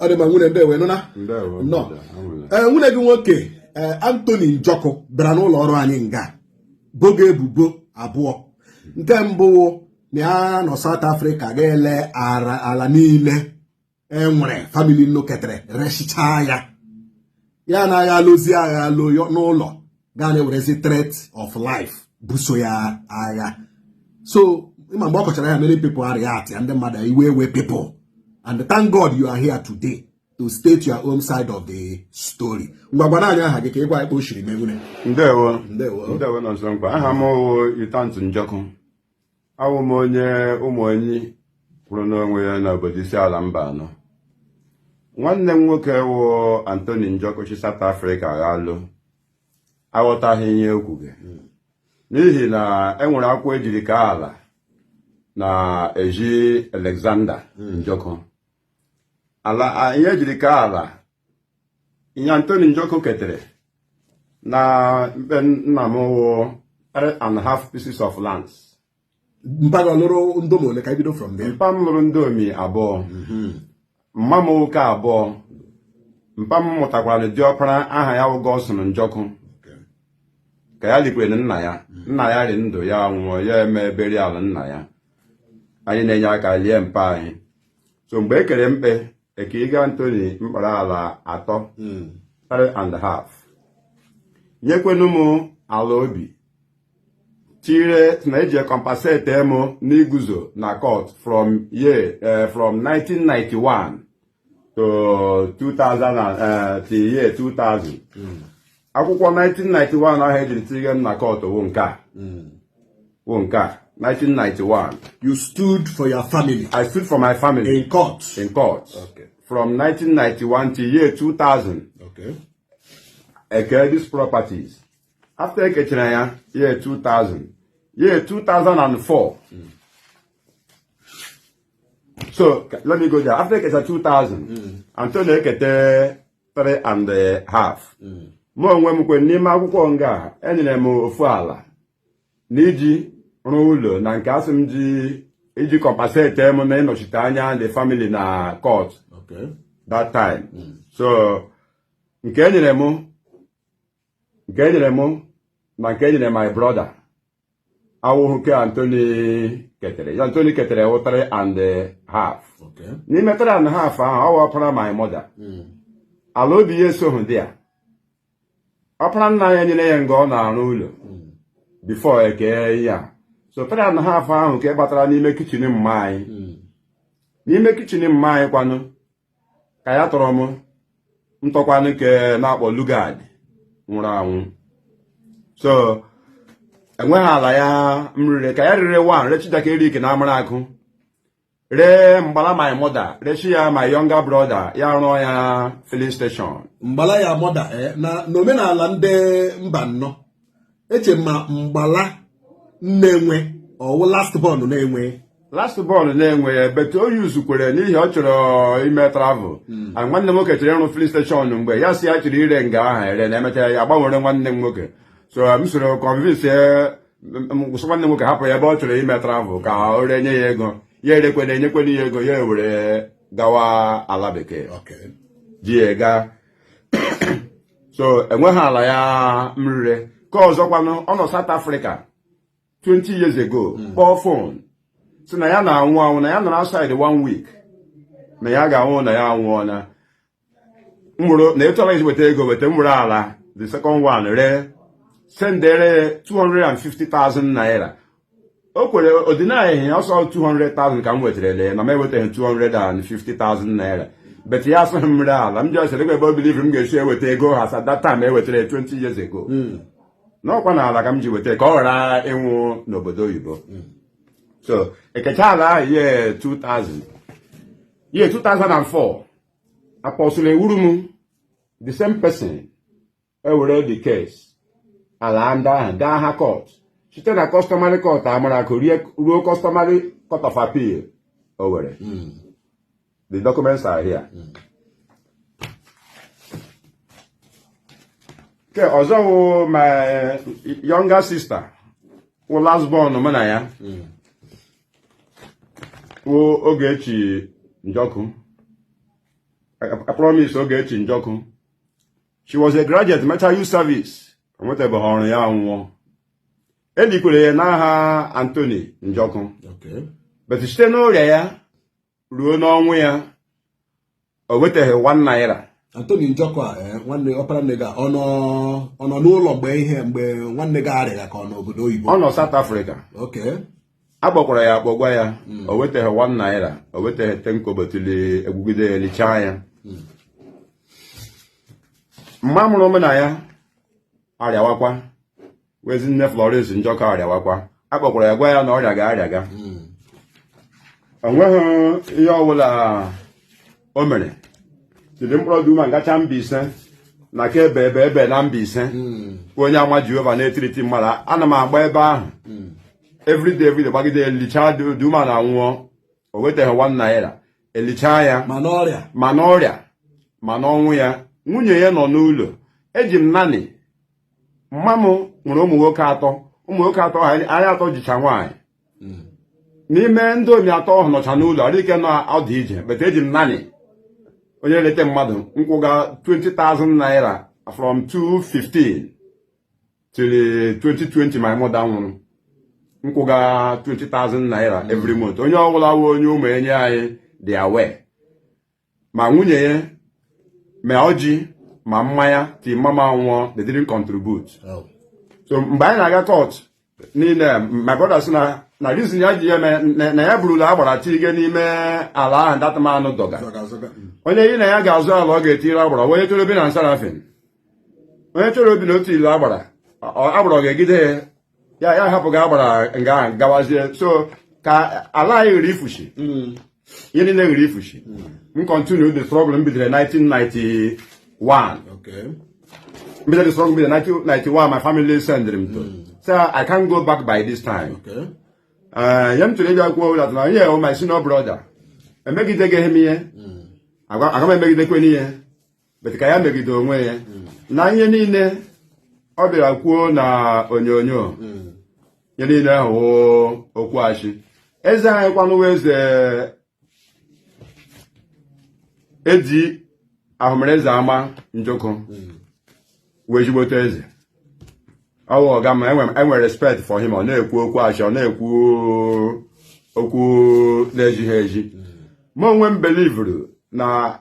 ọ dị ma nwunye ndewo nọ na nọ nwunye gị nwoke Anthony Njoku bịara n'ụlọ ọrụ anyị nga bogo ebubo abụọ. Nke mbụ na ya nọ South Africa ga-ele ala niile enwere family nnoketere resichaa ya na agha alụzi agha alụ n'ụlọ gaa na-ewerezi threat of life buso ya agha. So ịma mgbe ọ kọchara ya, many people are react and ndị mmadụ iwe people, and thank God you are here today to state your own side of the story. Ngwagwana anyị aha gị ka ịgwa ikpe oshiri menwune. Ndewo nọ nso mkpa. Aha m wụ Anthony Njoku. Awụ m onye ụmụenyi kwụrụ n'onwe ya n'obodo isi ala mba anọ. Nwanne m nwoke wụ Anthony Njoku si South Africa ghalụ aghọtaghị ihe okwu gị n'ihi na enwere akwụkwọ ejiri ka ala na eji Alexander Njoku ala ihe ejiri ka ala ihe Anthony Njoku ketere na mpe nna m wụ 3.5 pieces of lands. Mpaga lụrụ ndomi ole ka ibido from there? Mpa m lụrụ ndomi abụọ, mma m nwoke abụọ. Mpa m mụtakwara diọkpara aha ya wụ Gosson Njoku ka ya likwere nna ya ri ndụ ya nwụọ ya eme beri ala nna ya. Anyị na-enye aka lie mpa anyị. So mgbe ekere mkpe ekiriga Anthony mkpara ala 3.5 nyekwenu m ala obi tire na eji compensate emo n'iguzo na court from 1991 to 2000 till year 2000. Akwụkwọ 1991 ahụ ejiri tire m na court wụ nke a 1991. You stood for your family. I stood for my family in court. Okay. From 1991 to year 2000. Okay. Eke these properties. After Ekechina, year 2000. Year 2004. So let me go there. After Ekechina 2000, Anthony Ekete 3.5. Mo onwe m kwe n'ime akwụkwọ nga enyere m ofu ala n'iji rụọ ụlọ na nke asị m iji compensate m na ịnọchite anya the family na court. Okay. That time. So nke enyere m na nke enyere my brother awụhụ ke Anthony ketere. Anthony ketere 3.5. Okay. N'ime 3.5 ahụ ọ wapụra my mother. Ala obi ya esoghị dị a. Ọpara nna ya nyere ya nga ọ na-arụ ụlọ before eke ya. So 3.5 ahụ ka gbatara n'ime kitchen mma anyị. N'ime kitchen mma anyị kwanụ ka ya tọrọ m ntọkwanụ ke na-akpọ lugard nwụrụ anwụ. So enweghị ala ya mrire ka ya rire 1 rechidaka erike na amara akụ ree mgbala my mother rechi ya my younger brother ya rụọ ya filling station. Mgbala ya mother na n'omenala ndị mba nnọ eche ma mgbala na-enwe ọwụ last born na-enwe. Last born na-enwe but o yuzukwere n'ihi ọ chọrọ ime travel. And nwanne m nwoke chere ịrụ filling station mgbe ya si ya chịrị ire nga aha ere na emechara ya gbanwere nwanne m nwoke. So m soro convince nwanne m nwoke hapụ ya ebe ọ chọrọ ime travel ka o renye ya ego. Ya erekwena enyekwana ya ego ya ewere gawa ala bekee. Okay. Ji ega. So enweghị ala ya mrire. Ka ọzọkwanụ ọ nọ South Africa 20 years ago kpọọ phone si na ya na-anwụ anwụ na ya nọ outside 1 week na ya ga-anwụ na ya anwụọna mwụrụ na etu ọla weta ego weta mwụrụ ala the second one ree sendere 250,000 naira. O kwere ordinary ọsọ 200,000 ka m wetere na m ewetaghị 250,000 naira. But ya asị m ree ala m ji ọsịrị ebe o believe m ga-esi eweta ego ha sa that time ewetara 20 years ago. N'ọkwa na ala ka m ji weta ka ọ ghara ịnwụ n'obodo oyibo. So ekecha ala ahụ year 2004 apọsụlụ ewuru m the same person ewere the case ala ndị ahụ gaa ha court site na customary court amara akụ ruo customary court of appeal Owerri. The documents are here. Okay, ọzọ my younger sister wụ last born mụ na ya wụ Ogechi Njoku. I promise oge echi njọkụ. She was a graduate mecha youth service. Nwetabeghị ọrụ ya nwụọ. Elikwere ya n'aha Anthony Njọkụ. But site n'ọrịa ya ruo n'ọnwụ ya o wetaghị 1 naira. Anthony Njọkụ a nwanne ọpara nne ga ọ nọ n'ụlọ mgbe nwanne ga arịa ka ọ n'obodo oyibo. Ọ nọ South Africa. Agbakwara ya akpọgwa ya o wetaghị 1 naira, o wetaghị 10 kobo tụlee egwugide ya lichaa ya. Mma mụrụ ụmụ na ya arịawakwa wezi nne Florence Njọkụ arịawakwa. Akpọkwara ya gwa ya na ọrịa ga-arịaga. Onweghị ihe ọbụla o mere tiri mkpọrọ dị uma ngacha Mbaise na ka ebe na Mbaise onye ama Jehova na-etiriti mmadụ ana m agba ebe ahụ everyday gbagide elicha dị uma na nwụọ o wetaghị 1 naira elichaa ya ma n'ọrịa ma n'ọnwụ ya. Nwunye ya nọ n'ụlọ. Eji m naanị mma m nwere ụmụ nwoke atọ anya atọ jicha nwaanyị n'ime ndị omi atọ ahụ nọcha n'ụlọ ọdịke na ọdụ ije. But eji m naanị onye leta mmadụ nkwụga 20,000 naira from 2015 till 2020 my mother nwụrụ. Nkwụga 20,000 naira every month. Onye ọbụla wụ onye ụmụ enye anyị dị aware. Ma nwunye ya ma ọjị ma mmanya ti mama nwụọ they didn't contribute. So mgbe anyị na-aga court niile my brother sị na reason ya ji ya na ya burula agbara tige n'ime ala ahụ datmanụ dọga. Onye yi na ya ga-azụ ala ọ ga-etiri agbara onye chọrọ obi na Nsarafin. Onye chọrọ obi na otu ilu agbara ọ ga-egide ya hapụ ga agbara nga ahụ gawazie. So ka ala anyị ghiri ifushi ihe niile ghiri ifushi. M continue the struggle m bidoro 1991. Bidoro the struggle bidoro 1991 my family sendere m to. So I can't go back by this time. Ya m tụrụ ịbịa kwuo that na onye my senior brother emegideghị m ihe aga m emegidekwe n'ihe but ka ya megide onwe ya na ihe niile ọ bịara kwuo na onyonyo ihe niile ahụ okwu achị. Eze anyị kwanụwa eze eji ahụmereze ama Njọkụ wee jigbote eze. Ọwụ ọga ma enwere respect for him. Ọ na-ekwu okwu achị, ọ na-ekwu okwu na-ejighị eji. Ma onwe m belivuru na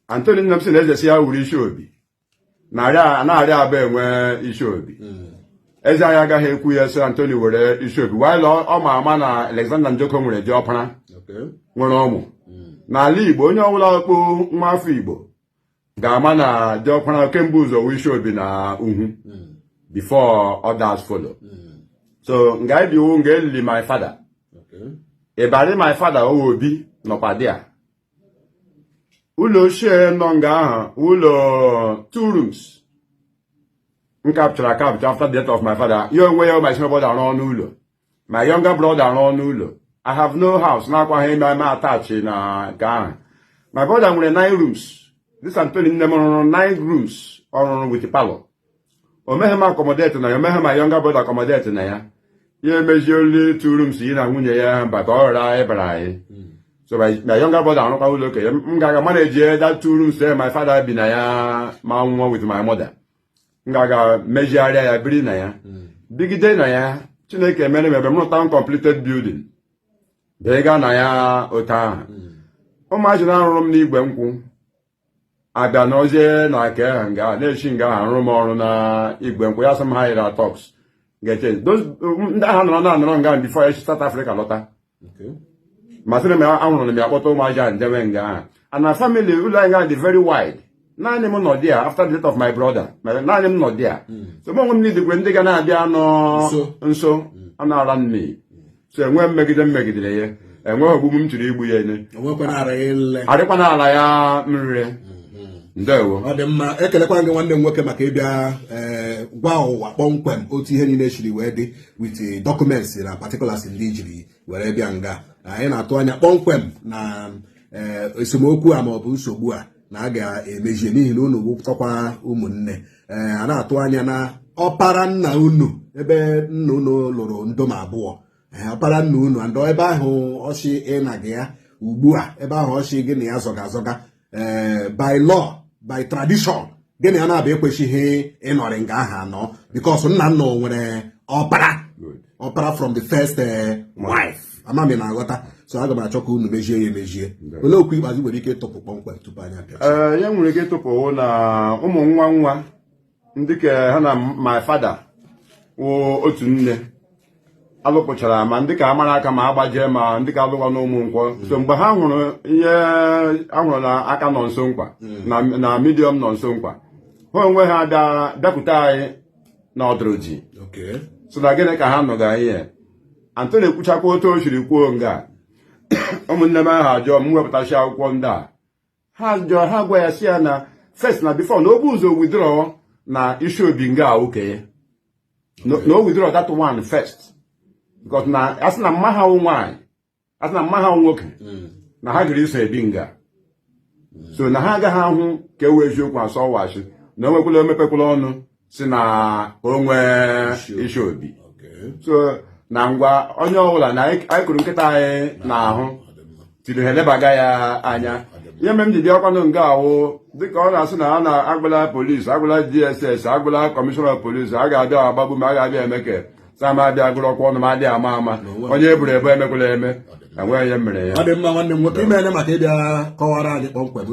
Anthony Nnamsi na eze si ya wuru isi obi na-arịa abụ enwe isi obi. Eze anyị agaghị ekwu ya sị Anthony were isi obi while ọ ma ama na Alexander Njọkụ nwere diọkpara nwere ụmụ. N'ala Igbo onye ọbụla okpu nwa afọ Igbo ga-ama na diọkpara kemgbe ụzọ wụ isi obi na uhu before others follow. So nga ebiwo nga elili my father. Ịbarị my father obi nọkwa dị a. Ụlọ ochie nọ nga ahụ ụlọ 2 rooms. M capture after the death of my father. You onwe ya my small brother arụ n'ụlọ. My younger brother arụ n'ụlọ. I have no house. N'akwaghị m attach na nke ahụ. My brother nwere 9 rooms. This Anthony nne m rụrụ 9 rooms ọrụrụ with palọ. O meghị m accommodate na ya, o meghị my younger brother accommodate na ya. Ya emeji only 2 rooms yi na nwunye ya bata ọ rara ịbara anyị. So my younger brother arụkwa ụlọ oke ya. M ga-aga manage that 2 rooms there my father bi na ya ma nwụọ with my mother. M ga-aga mejigharịa ya biri na ya. Bigide na ya Chineke mere m ebe m rụta completed building. Bịa na ya otu ahụ. Ụmụazị na-arụrụ m n'igwe nkwụ abịa n'ozie na ke nga na-echi nga arụ m ọrụ na igwe nkwụ ya sị m ha yiri talks ga-eche ndị agha nọrọ nga before echi South Africa lọta. Masịrị m ahụrụ m ya akpọta ụmụazị a ndewe nga ahụ. And my family ụlọ anyị ga dị very wide. Naanị m nọ there after the death of my brother. Naanị m nọ there. So mụ onwe m nidikwe ndị ga na-abịa nọ nso a na-ara nne. So enwe mmegidere ya. Enweghị ogbugbu m chiri igbu ya ene. Arịkwana ala ya nrire. Ndewo. Ọ dị mma, ekelekwa gị nwanne m nwoke maka ịbịa gwa ụwa kpọmkwem otu ihe niile chiri wee dị with documents na particulars ndị jiri were bịa nga. Anyị na-atụ anya kpọmkwem na esemokwu a ma ọ bụ nsogbu a na a ga-emezie n'ihi na unu wụpụtakwa ụmụnne. A na-atụ anya na ọpara nna unu ebe nna unu lụrụ ndom abụọ. Ọpara nna unu andọ ebe ahụ ọchị ị na gị ya ugbu a ebe ahụ ọchị gị na ya zọga by law by tradition gịnị a na-abịa ekwesịghị ịnọrị nga aha anọ because nna nwere ọpara from the first wife amami na-aghọta so aga m achọ ka unu mejie ya emejie olee okwu ikpeazụ nwere ike ịtụpụ kpọmkwem tupu anyị abịa ya nwere ike ịtụpụ na ụmụ nwa ndị ka ha na my father wụ otu nne alụpụchara ma ndị ka amara aka ma agbajie ma ndị ka alụwa n'ụmụ nkwọ so mgbe ha hụrụ ihe ahụrụ na aka nọ nso nkwa na medium nọ nso nkwa ha onwe ha bịakwute anyị na ọdụrụji so na gịnị ka ha nụga ihe Antoni ekwuchakwa otu o siri kwuo nga ụmụnne m ahụ ajọọ m wepụtachi akwụkwọ ndị a ha gwa ya si ya na first na before na o bu ụzọ withdraw na isi obi nga okenye na o withdraw that one first because na asị na mma ha nwaanyị asị na mma ha nwoke na ha gịrị iso ebi nga so na ha agaghị ahụ ka e wee eziokwu asọwachi na o nwekwala emepekwala ọnụ si na o nwee isi obi so na ngwa onye ọbụla na anyị kụrụ nkịta anyị n'ahụ tiri ha elebaga ya anya ihe mere m ji bịakwanụ nga ahụ dịka ọ na-asị na a na-agbala polisi agbala DSS agbala kọmishọna polisi a ga-abịa agbagbu ma a ga-abịa emeke sa ma abịa agụrọkwa ọnụ ma adịghị ama onye eburu ebu emekwala eme enweghị ihe mere ya ọ dị mma nwanne m nwoke ime maka ịbịa kọwara anyị kpọmkwem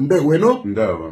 ndewo